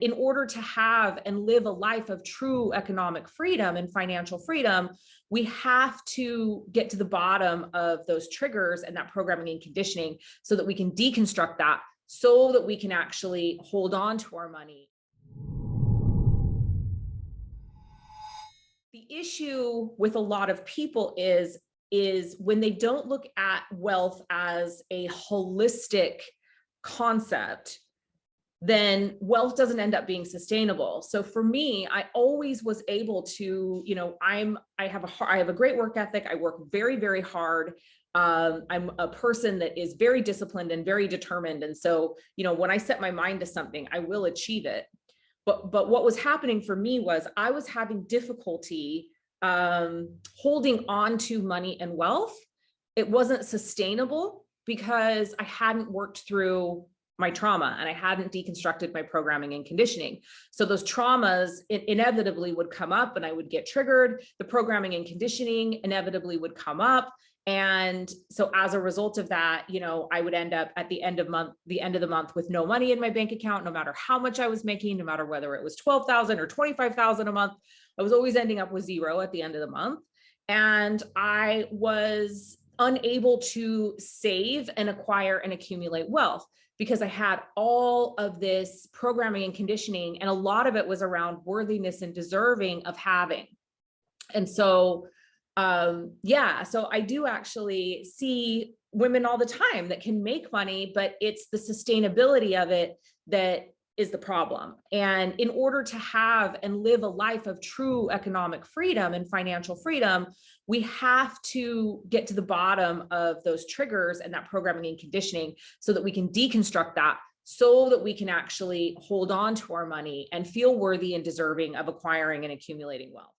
in order to have and live a life of true economic freedom and financial freedom, we have to get to the bottom of those triggers and that programming and conditioning so that we can deconstruct that, so that we can actually hold on to our money. The issue with a lot of people is when they don't look at wealth as a holistic concept, then wealth doesn't end up being sustainable. So for me, I always was able to, I have a great work ethic. I work very, very hard. I'm a person that is very disciplined and very determined. And so, when I set my mind to something, I will achieve it. But what was happening for me was I was having difficulty holding on to money and wealth. It wasn't sustainable because I hadn't worked through my trauma and I hadn't deconstructed my programming and conditioning. So those traumas inevitably would come up and I would get triggered. The programming and conditioning inevitably would come up. And so as a result of that, I would end up at the end of the month with no money in my bank account, no matter how much I was making, no matter whether it was 12,000 or 25,000 a month, I was always ending up with zero at the end of the month. And I was unable to save and acquire and accumulate wealth because I had all of this programming and conditioning, and a lot of it was around worthiness and deserving of having. And so, so I do actually see women all the time that can make money, but it's the sustainability of it that is the problem. And in order to have and live a life of true economic freedom and financial freedom, we have to get to the bottom of those triggers and that programming and conditioning so that we can deconstruct that, so that we can actually hold on to our money and feel worthy and deserving of acquiring and accumulating wealth.